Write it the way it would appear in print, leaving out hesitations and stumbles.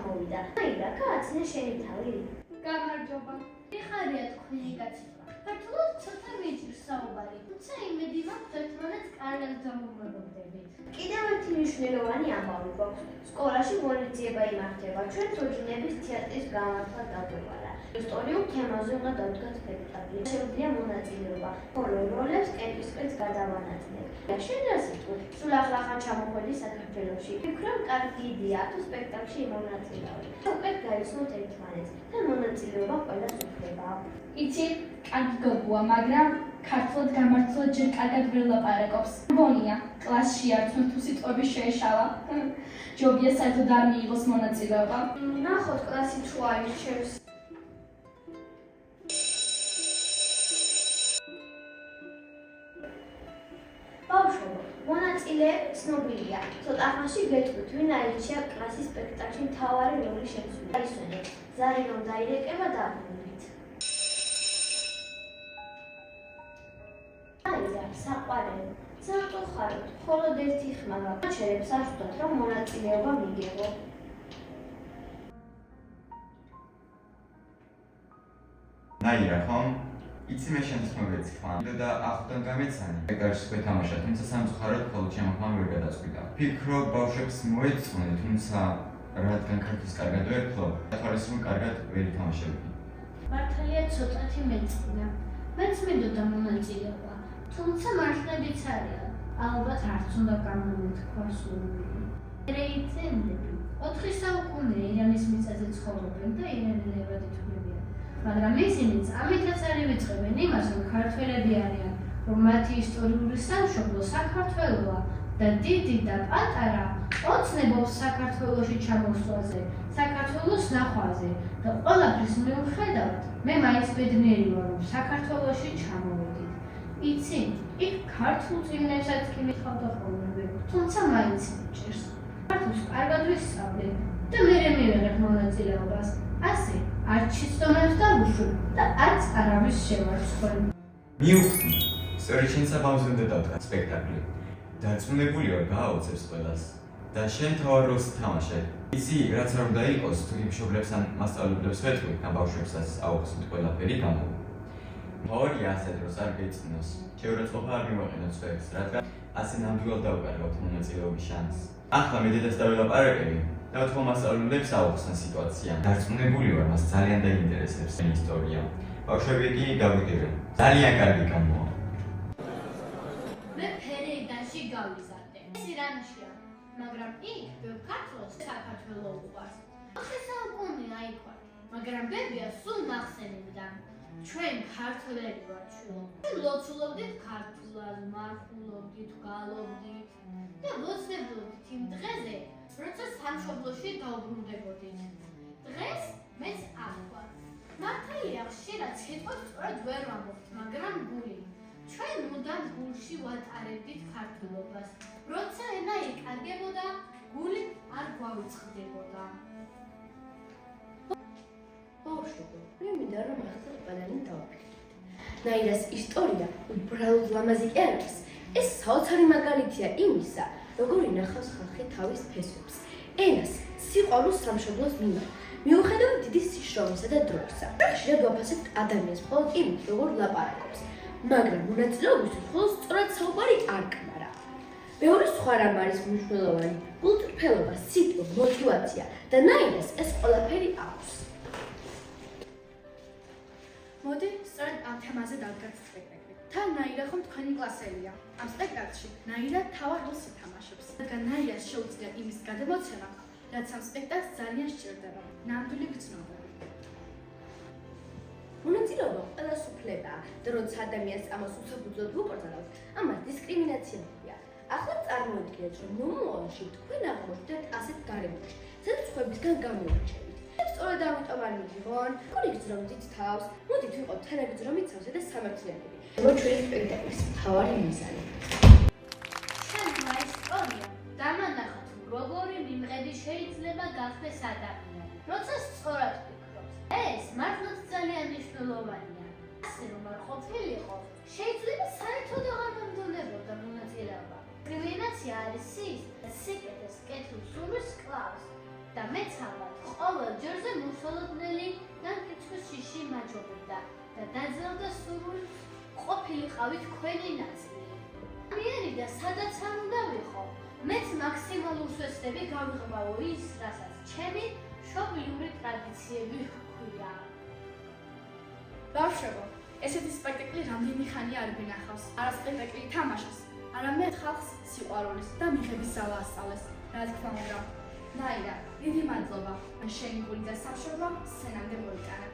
ჩამოვიდა. აირა, გააცნე შენი თავი. გამარჯობა. ეხარია თქვენი გაცხრა. ქართულად ცოტა მიჭირს საუბარი. თუმცა იმედი მაქვს ერთმანეთს კარგად დავუმეგობრდებით. კიდევ ერთი მნიშვნელოვანი ამბავი გვაქვს. სკოლაში ღონისძიება იმართება. ჩვენ თოჯინების თეატრის გამართვა დაგვევალა. ისტორიულ თემაზე უნდა დავდგათ სპექტაკლი. შეუძლია მონაწილეობა. ხოლო როლებს კენჭისყრით გადავანაწილებ. შენ რა სიტყვი? სულ ახლა ჩამოხვედი საქართველოში. ვფიქრობ, კარგი იდეა თუ სპექტაკლში მონაწილეობ. უკეთ გაიცნოთ ერთმანეთს და მონაწილეობა ყველას უფლება. იცი, კარგი გოგოა, მაგრამ ქართულად გამართლა ჯერ კარგად ვერ ლაპარაკობს. მგონია, კლასში არც თუ სიტყვები შეეშალა. ჯობია საერთოდ არ მიიღოს მონაწილეობა. ნახოთ კლასი თუ აირჩევს. ბავშვებო, მონაწილეები ცნობილია. ცოტა ხანში გეტყვით, ვინ აირჩია კლასის სპექტაკლში მთავარი როლის შემსრულებლად. აისვენეთ, ზარი რომ დაირეკება დაბრუნდით. აირა, საყვარელი, ცალკე ხაროთ, მხოლოდ ერთი ხმაა. ჩერებს არ ვხვდათ, რომ მონაწილეობა მიგიღო. ნაირა ხომ? იცი მე შემსმოვეცი ხმამ და ახლდან გამეცანი. ეგარში გვეთამაშა, თუმცა სამწუხაროდ მხოლოდ ჩემო ვერ გადაწყვიტა. ვფიქრობ, ბავშვებს მოეწონე, თუმცა რადგან ქართულს კარგად ვერ ფლობ, თვალისწინ კარგად ვერ ითამაშებდი. მართალია ცოტათი მეწყნა. მეც მინდოდა მონაწილეობა, თუმცა მარხნებიც არია. ალბათ არც უნდა გამომეთქვა სურვილი. რეიცენდები 4 საუკუნე ირანის მიწაზე ცხოვრობენ და ირანელებად ითვლებიან. მაგრამ ისინიც ამითაც არ ივიწყებენ იმას, რომ ქართველები არიან, რომ მათი ისტორიული სამშობლო საქართველოა და დიდი და პატარა ოცნებობს საქართველოში ჩამოსვლაზე, საქართველოს ნახვაზე და ყველაფრის მიუხედავად მე მაინც ბედნიერი ვარ, რომ საქართველოში ჩამოვედით. იცი, იქ ქართულ წიგნებსაც კი მითხავდა ხოლმე, თუმცა მაინც მიჭირს. ქართულს კარგად ვისწავლე და მერე მივიღებ მონაწილეობას. ასე არც შეცდომებს დავუშვებ და არც არავის შევარცხვა. მიუხვდი, სწორედ შენ საბავშვო უნდა დავდგა სპექტაკლი. დარწმუნებული ვარ, გააოცებს ყველას. და შენ თავარ როლს თამაშებ. იცი, რაც არ უნდა იყოს, თუ მშობლებს ან მასწავლებლებს ვეთქვი, ან ბავშვებსაც აუხსნით ყველაფერი გამოვა. მორია ასეთ დროს არ გეწნოს. შეურაცხყოფა არ მივაყენოთ სპექტაკლს, რადგან ასე ნამდვილად დავუკარგავთ მონაწილეობის შანსს. ახლა მე დედას დაველაპარაკები. და თქო მასწავლებლებს აუხსნა სიტუაცია. დარწმუნებული ვარ, მას ძალიან დაინტერესებს ისტორია. ბავშვები კი გავიგებენ. ძალიან კარგი გამოვა. მე ფერეიდანში გავიზარდე. ეს ირანშია, მაგრამ იქ ბევრ ქართველს საქართველო უყვარს. ახლა საუკუნე აიყვარ, მაგრამ ბებია სულ მახსენებდა. ჩვენ ქართველები ვართ შვილო. ლოცულობდით ქართულად, მარხულობდით, გალობდით და ლოცნებდით იმ დღეზე, როცა სამშობლოში დაუბრუნდებოდით. დღეს მეც აღვარ. მართალია, ხშირად სიტყვებს სწორად ვერ ვამბობთ, მაგრამ გული. ჩვენ მუდამ გულში ვატარებდით ქართულობას. როცა ენა იკარგებოდა, გული არ გვავიწყდებოდა. ბავშვებო, მე მინდა რომ ახლა ყველანი დავაფიქრდეთ. ნაირას ისტორია უბრალოდ ლამაზი კი არ არის. ეს საოცარი მაგალითია იმისა, როგორ ინახავს ხალხი თავის ფესვებს, ენას, სიყვარულს სამშობლოს მიმართ, მიუხედავად დიდი სიშრომისა და დროისა. ხშირად ვაფასებთ ადამიანს მხოლოდ იმით, როგორ ლაპარაკობს, მაგრამ მონაწილეობისთვის მხოლოდ სწორად საუბარი არ კმარა. მეორე სხვა რამ არის მნიშვნელოვანი, გულწრფელობა, სიტყვა, мотиваცია და ნაირას ეს ყველაფერი აქვს. მოდი, სწორედ ამ თემაზე დავდგათ სპექტაკლი. თან ნაირა ხომ თქვენი კლასელია. ამ სპექტაკლში ნაირა თავარ როლს ითამაშებს. რადგან ნაირას შეუძლია იმის გადამოცემა, რაც ამ სპექტაკლს ძალიან სჭირდება. ნამდვილი გრძნობები. მონაწილეობა ყველას უფლებაა და როცა ადამიანს ამას უსაფუძვლოდ ვუკრძალავთ, ამას დისკრიმინაცია ჰქვია. ახლა წარმოიდგინეთ, რომ მომავალში თქვენ აღმოჩნდეთ ასეთ გარემოში, სადაც სხვებისგან გამოვარჩევით. სწორედ ამიტომ არ მიგიღონ, გული გძნობდით თავს, მოდით ვიყოთ თანაგძრომით სავსე და სამართლიანები. ჩვენი სპექტაკლის მთავარი მიზანი. ჩვენმა ისტორია დამანახოთ, როგორი მიმღები შეიძლება გახდეს ადამიანი, როცა სწორად ვფიქრობს. ეს მართლაც ძალიან მნიშვნელოვანია. ასე რომ არ ყოფილიყო, შეიძლება საერთოდ აღარ მომდევნებოდა მონაწილეობა. დისკრიმინაცია არის ის, სიკეთეს კეთილ სურვილს კლავს და მეცალად ყოველ ჯერზე მოსალოდნელი და კითხვის შიში მაჯობებდა და დაძლევდა სურვილს ყოფილიყავი თქვენი ნაწილი. მიერი და სადაც არ უნდა ვიყო, მეც მაქსიმალურ სვესდები გავიღბავო ის, რასაც ჩემი მშობლიური ტრადიციები ჰქვია. ბავშვებო, ესეთი სპექტაკლი რამდენი ხანია არ გვინახავს. არა სპექტაკლი თამაშას, არამედ ხალხს სიყვარულის და მიღების ზალა ასწავლეს. რა თქმა უნდა. ნაირა, დიდი მადლობა. შენი გული და სამშობლო სცენამდე მოიტანა.